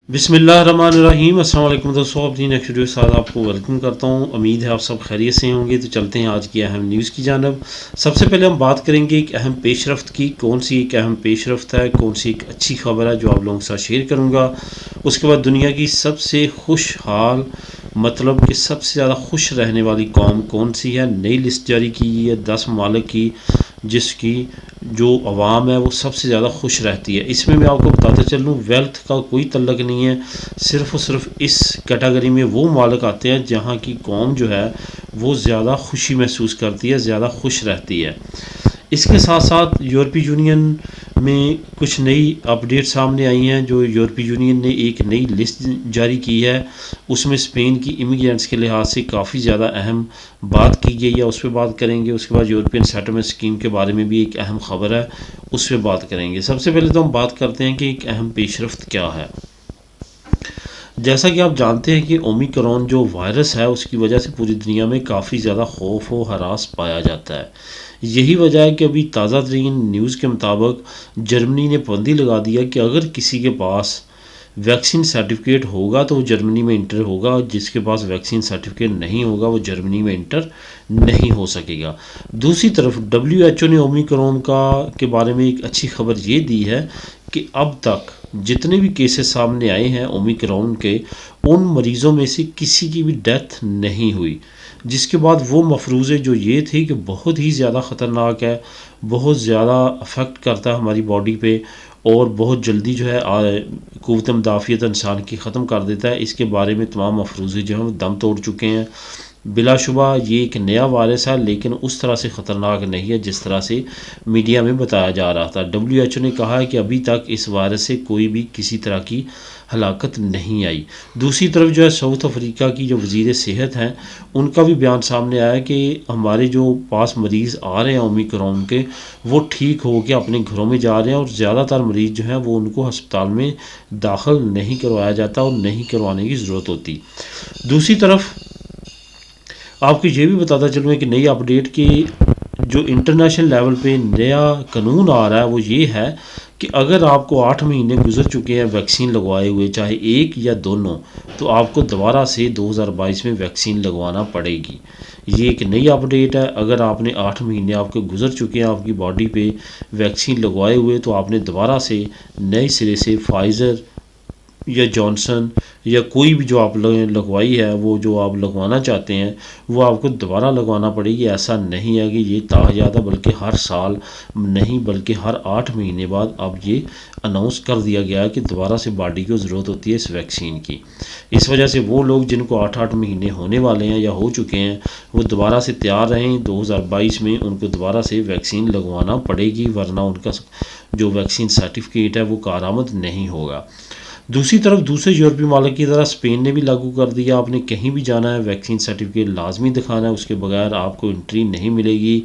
बिस्मिल्लाहिर्रहमानिर्रहीम। अस्सलाम वालेकुम दोस्तों, अपनी नेक्स्ट वीडियो के साथ आपको वेलकम करता हूँ। उम्मीद है आप सब खैरियत से होंगे। तो चलते हैं आज की अहम न्यूज़ की जानब। सबसे पहले हम बात करेंगे एक अहम पेशरफ्त की। कौन सी एक अहम पेशरफ्त है, कौन सी एक अच्छी खबर है जो आप लोगों के साथ शेयर करूँगा। उसके बाद दुनिया की सबसे खुशहाल मतलब कि सबसे ज़्यादा खुश रहने वाली कौम कौन सी है। नई लिस्ट जारी की है 10 ममालिक की, जिसकी जो अवाम है वो सबसे ज़्यादा खुश रहती है। इसमें मैं आपको बताता चलूँ, वेल्थ का कोई तल्लक नहीं है। सिर्फ़ और सिर्फ इस कैटेगरी में वो मालिक आते हैं जहाँ की कौम जो है वो ज़्यादा खुशी महसूस करती है, ज़्यादा खुश रहती है। इसके साथ साथ यूरोपीय यूनियन में कुछ नई अपडेट सामने आई हैं। जो यूरोपीय यूनियन ने एक नई लिस्ट जारी की है, उसमें स्पेन की इमिग्रेंट्स के लिहाज से काफ़ी ज़्यादा अहम बात की गई है, उस पर बात करेंगे। उसके बाद यूरोपियन सेटलमेंट स्कीम के बारे में भी एक अहम खबर है, उस पर बात करेंगे। सबसे पहले तो हम बात करते हैं कि एक अहम पेशरफ्त क्या है। जैसा कि आप जानते हैं कि ओमिक्रॉन जो वायरस है उसकी वजह से पूरी दुनिया में काफ़ी ज़्यादा खौफ व हरास पाया जाता है। यही वजह है कि अभी ताज़ा तरीन न्यूज़ के मुताबिक जर्मनी ने पाबंदी लगा दिया कि अगर किसी के पास वैक्सीन सर्टिफिकेट होगा तो वो जर्मनी में इंटर होगा, और जिसके पास वैक्सीन सर्टिफिकेट नहीं होगा वो जर्मनी में इंटर नहीं हो सकेगा। दूसरी तरफ WHO ने ओमिक्रॉन के बारे में एक अच्छी खबर ये दी है कि अब तक जितने भी केसेस सामने आए हैं ओमिक्रॉन के, उन मरीज़ों में से किसी की भी डेथ नहीं हुई। जिसके बाद वो मफरूज़े जो ये थे कि बहुत ही ज़्यादा ख़तरनाक है, बहुत ज़्यादा अफेक्ट करता है हमारी बॉडी पे, और बहुत जल्दी जो है क़ुव्वत मुदाफ़ियत इंसान की ख़त्म कर देता है। इसके बारे में तमाम मफरूज़े जो हैं वो दम तोड़ चुके हैं। बिलाशुबा ये एक नया वायरस है, लेकिन उस तरह से ख़तरनाक नहीं है जिस तरह से मीडिया में बताया जा रहा था। WHO ने कहा है कि अभी तक इस वायरस से कोई भी किसी तरह की हलाकत नहीं आई। दूसरी तरफ जो है साउथ अफ्रीका की जो वज़ीर सेहत हैं, उनका भी बयान सामने आया कि हमारे जो पास मरीज़ आ रहे हैं ओमिक्रॉन के, वो ठीक हो के अपने घरों में जा रहे हैं, और ज़्यादातर मरीज़ जो हैं वो उनको अस्पताल में दाखिल नहीं करवाया जाता और नहीं करवाने की ज़रूरत होती। दूसरी तरफ आपको ये भी बताता चलूँ कि नई अपडेट की जो इंटरनेशनल लेवल पे नया कानून आ रहा है वो ये है कि अगर आपको 8 महीने गुजर चुके हैं वैक्सीन लगवाए हुए, चाहे एक या दोनों, तो आपको दोबारा से 2022 में वैक्सीन लगवाना पड़ेगी। ये एक नई अपडेट है। अगर आपने 8 महीने आपके गुजर चुके हैं आपकी बॉडी पे वैक्सीन लगवाए हुए, तो आपने दोबारा से नए सिरे से फाइज़र या जॉनसन या कोई भी जो आप लगवाई है, वो जो आप लगवाना चाहते हैं वो आपको दोबारा लगवाना पड़ेगी। ऐसा नहीं है कि ये ताज़ादा, बल्कि हर साल नहीं बल्कि हर 8 महीने बाद अब ये अनाउंस कर दिया गया है कि दोबारा से बॉडी को ज़रूरत होती है इस वैक्सीन की। इस वजह से वो लोग जिनको 8-8 महीने होने वाले हैं या हो चुके हैं, वो दोबारा से तैयार रहें। 2022 में उनको दोबारा से वैक्सीन लगवाना पड़ेगी, वरना उनका जो वैक्सीन सर्टिफिकेट है वो कारआमद नहीं होगा। दूसरी तरफ दूसरे यूरोपीय मालिक की तरह स्पेन ने भी लागू कर दिया, आपने कहीं भी जाना है वैक्सीन सर्टिफिकेट लाजमी दिखाना है, उसके बगैर आपको एंट्री नहीं मिलेगी।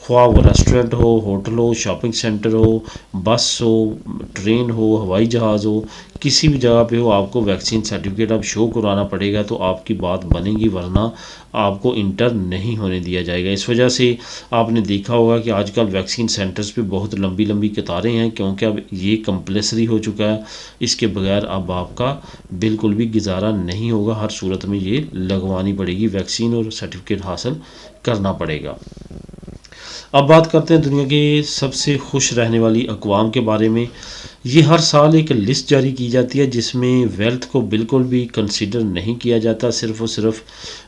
ख्वाह वो रेस्टोरेंट हो, होटल हो, शॉपिंग सेंटर हो, बस हो, ट्रेन हो, हवाई जहाज़ हो, किसी भी जगह पे हो, आपको वैक्सीन सर्टिफिकेट अब शो कराना पड़ेगा तो आपकी बात बनेगी, वरना आपको इंटर नहीं होने दिया जाएगा। इस वजह से आपने देखा होगा कि आजकल वैक्सीन सेंटर्स पे बहुत लंबी लंबी कतारें हैं, क्योंकि अब ये कंपल्सरी हो चुका है। इसके बगैर अब आपका बिल्कुल भी गुजारा नहीं होगा, हर सूरत में ये लगवानी पड़ेगी वैक्सीन और सर्टिफिकेट हासिल करना पड़ेगा। अब बात करते हैं दुनिया के सबसे खुश रहने वाली अक़वाम के बारे में। ये हर साल एक लिस्ट जारी की जाती है जिसमें वेल्थ को बिल्कुल भी कंसीडर नहीं किया जाता। सिर्फ़ और सिर्फ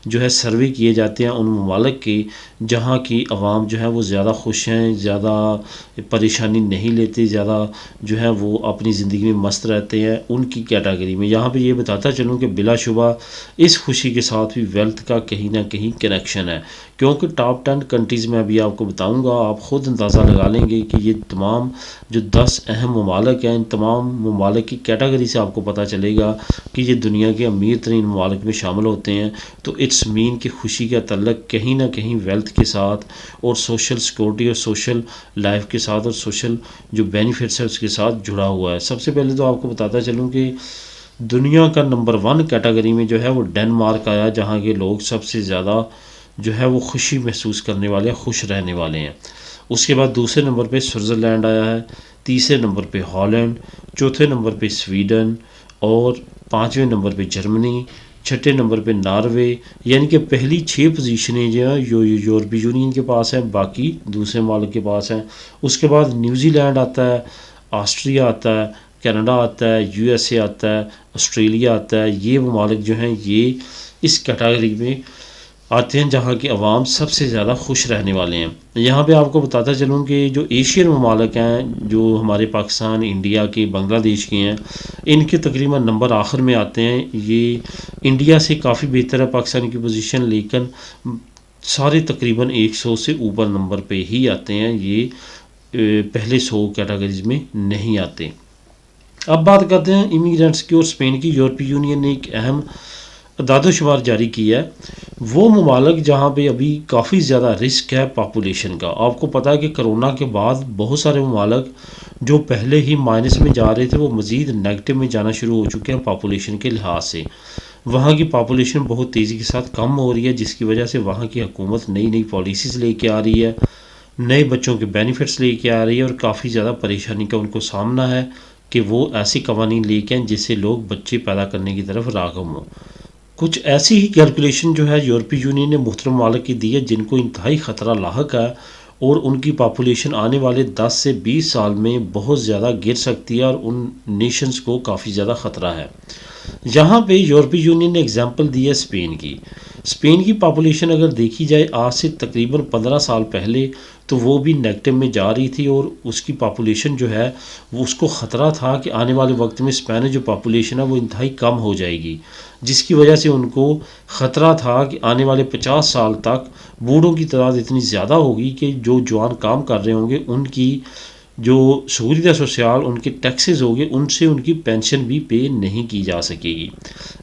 जो है सर्वे किए जाते हैं उन ममालिक के जहाँ की आवाम जो है वो ज़्यादा खुश हैं, ज़्यादा परेशानी नहीं लेते, ज़्यादा जो है वो अपनी ज़िंदगी में मस्त रहते हैं, उनकी कैटेगरी में। यहाँ पे ये बताता चलूँ कि बिलाशुबा इस खुशी के साथ भी वेल्थ का कहीं ना कहीं कनेक्शन है, क्योंकि टॉप 10 कंट्रीज़ में अभी आपको बताऊँगा, आप ख़ुद अंदाज़ा लगा लेंगे कि ये तमाम जो 10 अहम ममालिक हैं, इन तमाम ममालिक की कैटेगरी से आपको पता चलेगा कि ये दुनिया के अमीर तरीन ममालिक में शामिल होते हैं। तो इट्स मीन की खुशी का तल्लक कहीं ना कहीं वेल्थ के साथ और सोशल सिक्योरिटी और सोशल लाइफ के साथ और सोशल जो बेनिफिट्स है उसके साथ जुड़ा हुआ है। सबसे पहले तो आपको बताता चलूँ कि दुनिया का नंबर 1 कैटेगरी में जो है वो डेनमार्क आया, जहाँ के लोग सबसे ज़्यादा जो है वो खुशी महसूस करने वाले, खुश रहने वाले हैं। उसके बाद दूसरे नंबर पे स्विट्ज़रलैंड आया है, तीसरे नंबर पे हॉलैंड, चौथे नंबर पे स्वीडन, और 5वें नंबर पे जर्मनी, 6ठे नंबर पे नॉर्वे। यानी कि पहली 6 पोजीशनें जो हैं यूरोपीय यूनियन के पास हैं, बाकी दूसरे मालिक के पास हैं। उसके बाद न्यूजीलैंड आता है, ऑस्ट्रिया आता है, कनाडा आता है, यूएसए आता है, ऑस्ट्रेलिया आता है। ये ममालिक जो हैं ये इस कैटेगरी में आते हैं जहाँ की आवाम सबसे ज़्यादा खुश रहने वाले हैं। यहाँ पे आपको बताता चलूँ कि जो एशियन ममालिक हैं, जो हमारे पाकिस्तान, इंडिया के, बांग्लादेश के हैं, इनके तकरीबन नंबर आखिर में आते हैं। ये इंडिया से काफ़ी बेहतर है पाकिस्तान की पोजीशन, लेकिन सारे तकरीबन 100 से ऊपर नंबर पे ही आते हैं। ये पहले 100 कैटेगरीज में नहीं आते। अब बात करते हैं इमिग्रेंट्स की। और स्पेन की यूरोपीय यूनियन ने एक अहम दादोशुमार जारी किया है। वो ममालिक जहाँ पे अभी काफ़ी ज़्यादा रिस्क है पॉपुलेशन का। आपको पता है कि कोरोना के बाद बहुत सारे ममालिक जो पहले ही माइनस में जा रहे थे वो मज़ीद नेगेटिव में जाना शुरू हो चुके हैं पॉपुलेशन के लिहाज से। वहाँ की पॉपुलेशन बहुत तेज़ी के साथ कम हो रही है, जिसकी वजह से वहाँ की हुकूमत नई नई पॉलिसीज़ लेके आ रही है, नए बच्चों के बेनिफिट्स लेके आ रही है, और काफ़ी ज़्यादा परेशानी का उनको सामना है कि वो ऐसी कवानीन लेके आएँ जिससे लोग बच्चे पैदा करने की तरफ राग़िब हों। कुछ ऐसी ही कैलकुलेशन जो है यूरोपीय यूनियन ने मुख्तलिफ ममालिक की दी है जिनको इंतहाई ख़तरा लाहक है, और उनकी पॉपुलेशन आने वाले 10 से 20 साल में बहुत ज़्यादा गिर सकती है, और उन नेशंस को काफ़ी ज़्यादा ख़तरा है। यहाँ पे यूरोपीय यूनियन ने एग्जांपल दी है स्पेन की। स्पेन की पॉपुलेशन अगर देखी जाए आज से तकरीबन 15 साल पहले, तो वो भी नेगेटिव में जा रही थी, और उसकी पॉपुलेशन जो है वो उसको ख़तरा था कि आने वाले वक्त में स्पेन जो पॉपुलेशन है वो इंतहाई कम हो जाएगी, जिसकी वजह से उनको ख़तरा था कि आने वाले 50 साल तक बूढ़ों की तादाद इतनी ज़्यादा होगी कि जो जवान काम कर रहे होंगे उनकी जो सहूलियत सोशल, उनके टैक्सेस होंगे, उनसे उनकी पेंशन भी पे नहीं की जा सकेगी।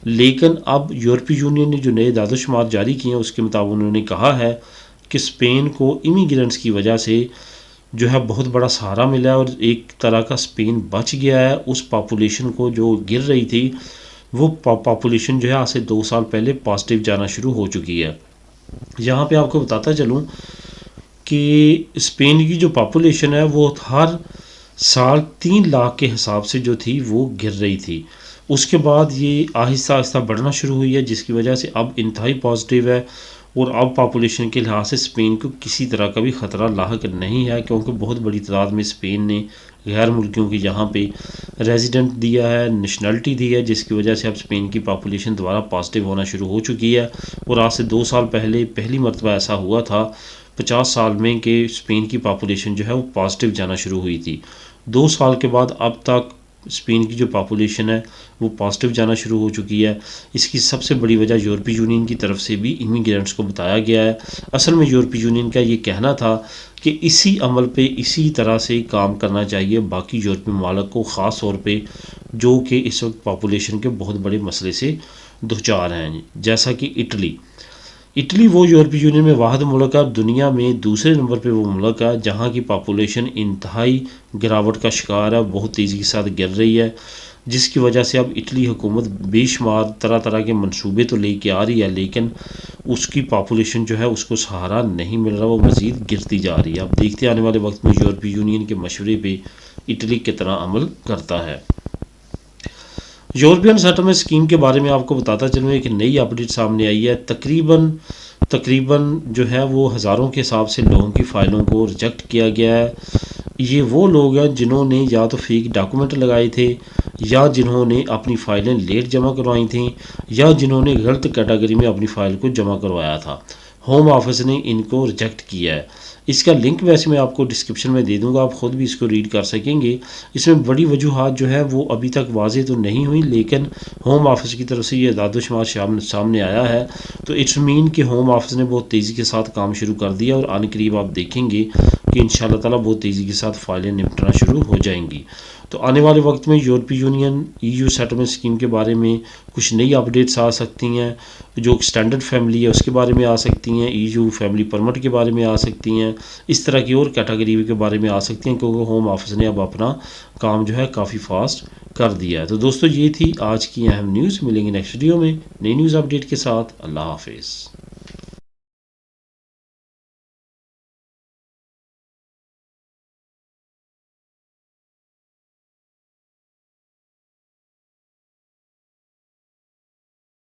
लेकिन अब यूरोपीय यूनियन ने जो नए दादोशुमार जारी किए हैं उसके मुताबिक उन्होंने कहा है कि स्पेन को इमिग्रेंट्स की वजह से जो है बहुत बड़ा सहारा मिला है, और एक तरह का स्पेन बच गया है। उस पॉपुलेशन को जो गिर रही थी वो पॉपुलेशन जो है आज से 2 साल पहले पॉजिटिव जाना शुरू हो चुकी है। यहाँ पे आपको बताता चलूँ कि स्पेन की जो पॉपुलेशन है वो हर साल 3 लाख के हिसाब से जो थी वो गिर रही थी। उसके बाद ये आहिस्ता आहिस्ता बढ़ना शुरू हुई है, जिसकी वजह से अब इंतहाई पॉजिटिव है, और अब पॉपुलेशन के लिहाज से स्पेन को किसी तरह का भी ख़तरा लाहक नहीं है, क्योंकि बहुत बड़ी तादाद में स्पेन ने गैर मुल्कियों की यहाँ पे रेजिडेंट दिया है, नेशनलिटी दी है, जिसकी वजह से अब स्पेन की पॉपुलेशन दोबारा पॉजिटिव होना शुरू हो चुकी है। और आज से 2 साल पहले पहली मरतबा ऐसा हुआ था 50 साल में कि स्पेन की पॉपुलेशन जो है वो पॉजिटिव जाना शुरू हुई थी। 2 साल के बाद अब तक स्पेन की जो पॉपुलेशन है वो पॉजिटिव जाना शुरू हो चुकी है। इसकी सबसे बड़ी वजह यूरोपीय यूनियन की तरफ से भी इमिग्रेंट्स को बताया गया है। असल में यूरोपीय यूनियन का ये कहना था कि इसी अमल पे इसी तरह से काम करना चाहिए बाकी यूरोपीय ममालिक को, ख़ास तौर पे जो कि इस वक्त पॉपुलेशन के बहुत बड़े मसले से दुचार हैं, जैसा कि इटली वो यूरोपीय यूनियन में वाहिद मुल्क है, दुनिया में दूसरे नंबर पे वो मुल्क है जहाँ की पॉपुलेशन इंतहाई गिरावट का शिकार है, बहुत तेज़ी के साथ गिर रही है, जिसकी वजह से अब इटली हुकूमत बेशुमार तरह तरह के मंसूबे तो लेके आ रही है, लेकिन उसकी पॉपुलेशन जो है उसको सहारा नहीं मिल रहा, वो मज़ीद गिरती जा रही है। अब देखते आने वाले वक्त में यूरोपीय यूनियन के मशवरे पर इटली कितना अमल करता है। यूरोपियन सेटलमेंट स्कीम के बारे में आपको बताता चलूँ एक नई अपडेट सामने आई है। तकरीबन जो है वो हज़ारों के हिसाब से लोगों की फ़ाइलों को रिजेक्ट किया गया है। ये वो लोग हैं जिन्होंने या तो फेक डॉक्यूमेंट लगाए थे, या जिन्होंने अपनी फ़ाइलें लेट जमा करवाई थी, या जिन्होंने गलत कैटेगरी में अपनी फ़ाइल को जमा करवाया था। होम ऑफिस ने इनको रिजेक्ट किया है। इसका लिंक वैसे मैं आपको डिस्क्रिप्शन में दे दूंगा, आप ख़ुद भी इसको रीड कर सकेंगे। इसमें बड़ी वजूहात जो है वो अभी तक वाज़े तो नहीं हुई, लेकिन होम ऑफिस की तरफ से ये दादोशुमार सामने आया है, तो इट्स मीन कि होम ऑफिस ने बहुत तेज़ी के साथ काम शुरू कर दिया, और आने करीब आप देखेंगे कि इंशाअल्लाह ताला बहुत तेज़ी के साथ फ़ाइलें निपटना शुरू हो जाएंगी। तो आने वाले वक्त में यूरोपीय यूनियन EU सेटलमेंट स्कीम के बारे में कुछ नई अपडेट्स आ सकती हैं, जो स्टैंडर्ड फैमिली है उसके बारे में आ सकती हैं, EU फैमिली परमिट के बारे में आ सकती हैं, इस तरह की और कैटेगरी के बारे में आ सकती हैं, क्योंकि होम ऑफिस ने अब अपना काम जो है काफ़ी फास्ट कर दिया है। तो दोस्तों ये थी आज की अहम न्यूज़। मिलेंगे नेक्स्ट वीडियो में नई न्यूज़ अपडेट के साथ। अल्लाह हाफिज़।